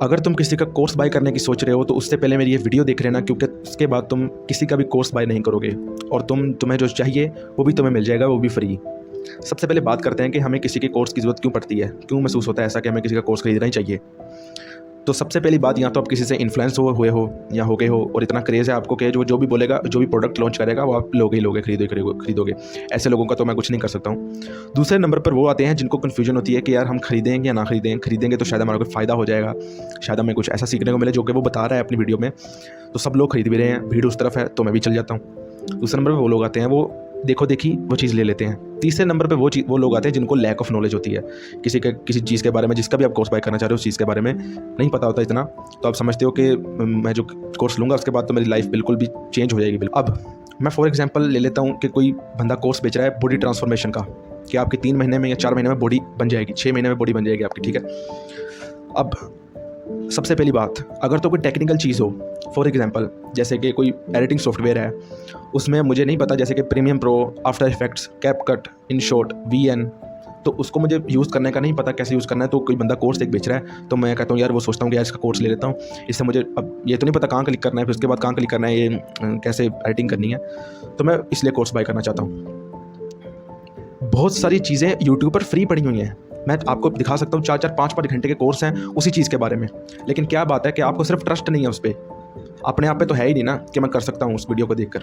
अगर तुम किसी का कोर्स बाय करने की सोच रहे हो तो उससे पहले मेरी ये वीडियो देख लेना, क्योंकि उसके बाद तुम किसी का भी कोर्स बाय नहीं करोगे और तुम्हें जो चाहिए वो भी तुम्हें मिल जाएगा, वो भी फ्री। सबसे पहले बात करते हैं कि हमें किसी के कोर्स की ज़रूरत क्यों पड़ती है, क्यों महसूस होता है ऐसा कि हमें किसी का कोर्स खरीदना ही चाहिए। तो सबसे पहली बात, या तो आप किसी से इन्फ्लुएंस हुए हो या हो गए हो और इतना क्रेज़ है आपको कि जो भी बोलेगा, जो भी प्रोडक्ट लॉन्च करेगा वो आप लोगे, खरीदोगे। ऐसे लोगों का तो मैं कुछ नहीं कर सकता हूँ। दूसरे नंबर पर वो आते हैं जिनको कन्फ्यूजन होती है कि यार हम खरीदें या ना खरीदें। खरीदेंगे तो शायद हमारा कोई फ़ायदा हो जाएगा, शायद हमें कुछ ऐसा सीखने को मिले जो कि वो बता रहा है अपनी वीडियो में। तो सब लोग खरीद भी रहे हैं, भीड़ उस तरफ है, तो मैं भी चल जाता हूँ। दूसरे नंबर पर वो लोग आते हैं, वो देखो देखी वो चीज़ ले लेते हैं। तीसरे नंबर पे वो लोग आते हैं जिनको लैक ऑफ नॉलेज होती है किसी चीज़ के बारे में, जिसका भी आप कोर्स बाय करना चाह रहे हो उस चीज़ के बारे में नहीं पता होता इतना, तो आप समझते हो कि मैं जो कोर्स लूँगा उसके बाद तो मेरी लाइफ बिल्कुल भी चेंज हो जाएगी। अब मैं फॉर एग्जांपल ले लेता हूँ कि कोई बंदा कोर्स बेच रहा है बॉडी ट्रांसफॉर्मेशन का, कि आपकी 3 महीने में या 4 महीने में बॉडी बन जाएगी, 6 महीने में बॉडी बन जाएगी आपकी, ठीक है। अब सबसे पहली बात, अगर तो कोई टेक्निकल चीज़ हो, फॉर एग्जांपल जैसे कि कोई एडिटिंग सॉफ्टवेयर है, उसमें मुझे नहीं पता, जैसे कि premium pro, after effects, CapCut, InShot, VN, तो उसको मुझे यूज़ करने का नहीं पता कैसे यूज़ करना है। तो कोई बंदा कोर्स एक बेच रहा है तो मैं कहता हूँ यार, वो सोचता हूँ कि यार इसका कोर्स ले लेता हूँ, इससे मुझे अब ये तो नहीं पता कहाँ क्लिक करना है, फिर उसके बाद कहाँ क्लिक करना है, ये कैसे एडिटिंग करनी है, तो मैं इसलिए कोर्स बाय करना चाहता हूँ। बहुत सारी चीज़ें यूट्यूब पर फ्री पड़ी हुई हैं, मैं आपको दिखा सकता हूँ 4-4, 5-5 घंटे के कोर्स हैं उसी चीज़ के बारे में। लेकिन क्या बात है कि आपको सिर्फ ट्रस्ट नहीं है उस पर, अपने आप पे तो है ही नहीं ना कि मैं कर सकता हूँ उस वीडियो को देखकर,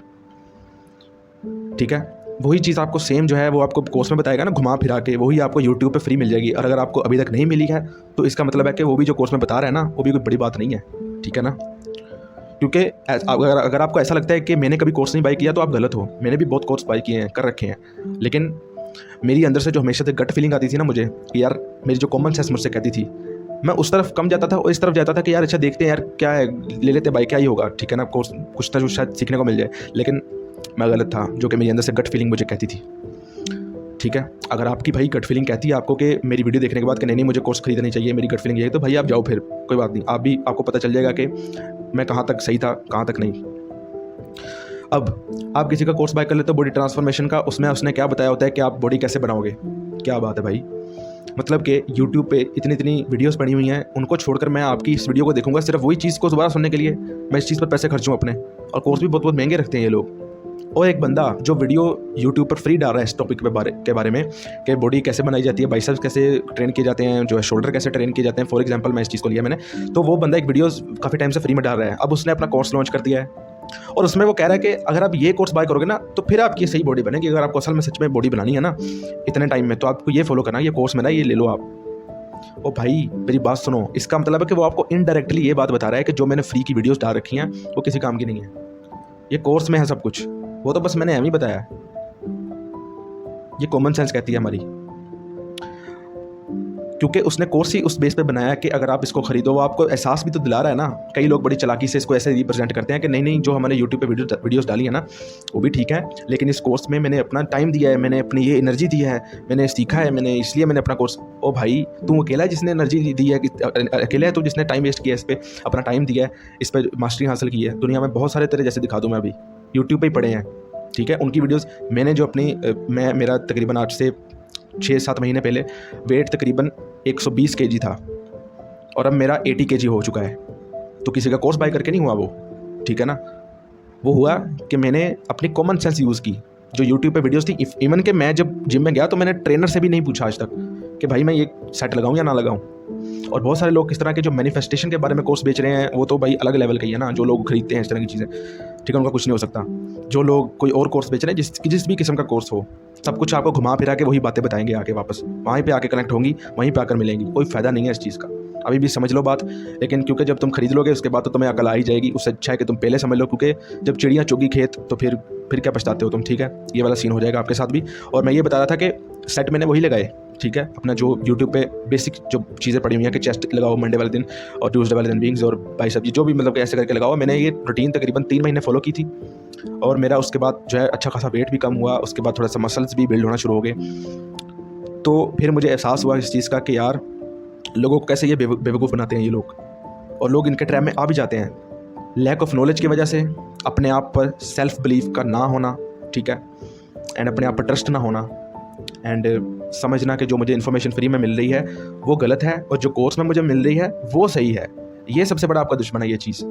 ठीक है। वही चीज़ आपको सेम जो है वो आपको कोर्स में बताएगा ना, घुमा फिरा के वही आपको यूट्यूब पे फ्री मिल जाएगी। और अगर आपको अभी तक नहीं मिली है तो इसका मतलब है कि वो भी जो कोर्स में बता रहा है ना, वो भी कोई बड़ी बात नहीं है, ठीक है ना। क्योंकि अगर आपको ऐसा लगता है कि मैंने कभी कोर्स नहीं बाय किया तो आप गलत हो। मैंने भी बहुत कोर्स बाय किए हैं, कर रखे हैं, लेकिन मेरी अंदर से जो हमेशा से गट फीलिंग आती थी ना मुझे, कि यार मेरी जो कॉमन सेंस मुझसे कहती थी, मैं उस तरफ कम जाता था और इस तरफ जाता था कि यार अच्छा देखते हैं यार क्या है, ले लेते बाय, क्या ही होगा, ठीक है ना, कोर्स कुछ ना कुछ शायद सीखने को मिल जाए। लेकिन मैं गलत था, जो कि मेरी अंदर से गट फीलिंग मुझे कहती थी, ठीक है। अगर आपकी भाई गट फीलिंग कहती है आपको कि मेरी वीडियो देखने के बाद कि नहीं मुझे कोर्स खरीदना चाहिए, मेरी गट फीलिंग यही है, तो भाई आप जाओ, फिर कोई बात नहीं, आपको पता चल जाएगा कि मैं कहाँ तक सही था, कहाँ तक नहीं। अब आप किसी का कोर्स बाय कर लेते हो बॉडी ट्रांसफॉर्मेशन का, उसमें उसने क्या बताया होता है कि आप बॉडी कैसे बनाओगे। क्या बात है भाई, मतलब कि यूट्यूब पे इतनी वीडियोस पड़ी हुई हैं, उनको छोड़कर मैं आपकी इस वीडियो को देखूंगा सिर्फ वही चीज़ को दोबारा सुनने के लिए। मैं इस चीज़ पर पैसे खर्चूँ अपने, और कोर्स भी बहुत महंगे रखते हैं ये लोग। और एक बंदा जो वीडियो यूट्यूब पर फ्री डाल रहा है इस टॉपिक के बारे में कि बॉडी कैसे बनाई जाती है, बाइसेप्स कैसे ट्रेन किए जाते हैं, जो है शोल्डर कैसे ट्रेन किए जाते हैं, फॉर एग्जांपल मैं इस चीज़ को लिया मैंने, तो वो बंदा एक वीडियो काफ़ी टाइम से फ्री में डाल रहा है। अब उसने अपना कोर्स लॉन्च कर दिया है और उसमें वो कह रहा है कि अगर आप ये कोर्स बाय करोगे ना तो फिर आपकी सही बॉडी बनेगी। अगर आपको असल में सच में बॉडी बनानी है ना इतने टाइम में, तो आपको ये फॉलो करना, ये कोर्स में ना ये ले लो आप। ओ भाई मेरी बात सुनो, इसका मतलब है कि वो आपको इनडायरेक्टली ये बात बता रहा है कि जो मैंने फ्री की वीडियोस डाल रखी हैं वो किसी काम की नहीं है, ये कोर्स में है सब कुछ, वो तो बस मैंने एम ही बताया है। ये कॉमन सेंस कहती है हमारी, क्योंकि उसने कोर्स ही उस बेस पे बनाया कि अगर आप इसको खरीदो, वो आपको एहसास भी तो दिला रहा है ना। कई लोग बड़ी चालाकी से इसको ऐसे रिप्रेजेंट करते हैं कि नहीं जो हमने यूट्यूब पे वीडियोस डाली है ना वो भी ठीक है, लेकिन इस कोर्स में मैंने अपना टाइम दिया है, मैंने अपनी ये एनर्जी दी है, मैंने सीखा है, मैंने इसलिए मैंने अपना कोर्स। ओ भाई तू अकेला है जिसने एनर्जी दी है, अकेला है तू जिसने टाइम वेस्ट किया, इस पर अपना टाइम दिया है, इस पर मास्टरी हासिल की है। दुनिया में बहुत सारे तेरे जैसे दिखा दूँ मैं, अभी यूट्यूब पर ही पड़े हैं, ठीक है। उनकी वीडियोज़ मैंने जो अपनी मेरा तकरीबन आज से 6-7 महीने पहले वेट तकरीबन 120 kg था और अब मेरा 80 kg हो चुका है। तो किसी का कोर्स बाय करके नहीं हुआ वो, ठीक है ना। वो हुआ कि मैंने अपनी कॉमन सेंस यूज़ की। जो यूट्यूब पे वीडियोस थी, इवन कि मैं जब जिम में गया तो मैंने ट्रेनर से भी नहीं पूछा आज तक कि भाई मैं ये सेट लगाऊं या ना लगाऊं। और बहुत सारे लोग इस तरह के जो मैनिफेस्टेशन के बारे में कोर्स बेच रहे हैं वो तो भाई अलग लेवल के ही है ना, जो लोग खरीदते हैं इस तरह की चीज़ें, ठीक है, उनका कुछ नहीं हो सकता। जो लोग कोई और कोर्स बेच रहे हैं, जिस भी किस्म का कोर्स हो, सब कुछ आपको घुमा फिरा के वही बातें बताएंगे आके, वापस वहीं पे आके कनेक्ट होंगी, वहीं पे आकर मिलेंगी। कोई फ़ायदा नहीं है इस चीज़ का, अभी भी समझ लो बात। लेकिन क्योंकि जब तुम खरीद लोगे उसके बाद तो तुम्हें अकल आ ही जाएगी, उससे अच्छा है कि तुम पहले समझ लो, क्योंकि जब चिड़ियाँ चुगी खेत तो फिर क्या पछताते हो तुम, ठीक है। ये वाला सीन हो जाएगा आपके साथ भी। और मैं ये बता रहा था कि सेट मैंने वही लगाए, ठीक है, अपना जो यूट्यूब पे बेसिक जो चीज़ें पड़ी हुई हैं कि चेस्ट लगाओ मंडे वाले दिन और ट्यूसडे वाले दिन विंग्स और बाइसेप्स, जो भी मतलब ऐसे करके लगाओ। मैंने ये रूटीन तकरीबन 3 महीने फॉलो की थी और मेरा उसके बाद जो है अच्छा खासा वेट भी कम हुआ, उसके बाद थोड़ा सा मसल्स भी बिल्ड होना शुरू हो गए। तो फिर मुझे एहसास हुआ इस चीज़ का कि यार लोगों को कैसे ये बेवकूफ़ बनाते हैं ये लोग, और लोग इनके ट्रैप में आ भी जाते हैं। लैक ऑफ नॉलेज की वजह से, अपने आप पर सेल्फ बिलीफ का ना होना, ठीक है, एंड अपने आप पर ट्रस्ट ना होना, एंड समझना कि जो मुझे इन्फॉर्मेशन फ्री में मिल रही है वो गलत है और जो कोर्स में मुझे मिल रही है वो सही है। ये सबसे बड़ा आपका दुश्मन है ये चीज़,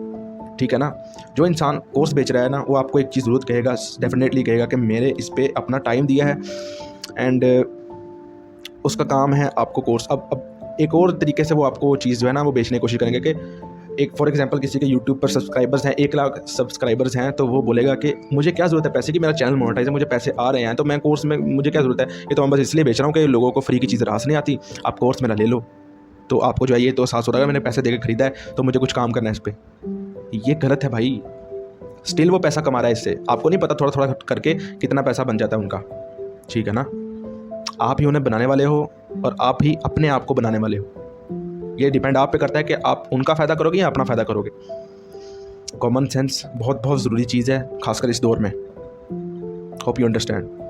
ठीक है ना। जो इंसान कोर्स बेच रहा है ना वो आपको एक चीज़ ज़रूर कहेगा, डेफिनेटली कहेगा कि मेरे इस पे अपना टाइम दिया है एंड उसका काम है आपको कोर्स। अब एक और तरीके से वो आपको वो चीज़ जो है ना वो बेचने की कोशिश करेंगे कि एक फॉर एग्जांपल किसी के यूट्यूब पर सब्सक्राइबर्स हैं 1 लाख सब्सक्राइबर्स हैं, तो वो बोलेगा कि मुझे क्या ज़रूरत है पैसे की, मेरा चैनल मोनेटाइज है, मुझे पैसे आ रहे हैं, तो मैं कोर्स में मुझे क्या ज़रूरत है, ये तो मैं बस इसलिए बेच रहा हूँ कि लोगों को फ्री की चीज़ रास नहीं आती, आप कोर्स मेरा ले लो तो आपको जो है ये तो एहसास हो रहा है मैंने पैसे देकर ख़रीदा है तो मुझे कुछ काम करना है इस पर। ये गलत है भाई। स्टिल वो पैसा कमा रहा है इससे, आपको नहीं पता थोड़ा थोड़ा करके कितना पैसा बन जाता है उनका, ठीक है ना। आप ही उन्हें बनाने वाले हो और आप ही अपने आप को बनाने वाले हो। ये डिपेंड आप पे करता है कि आप उनका फ़ायदा करोगे या अपना फ़ायदा करोगे। कॉमन सेंस बहुत बहुत ज़रूरी चीज़ है खासकर इस दौर में। Hope you understand.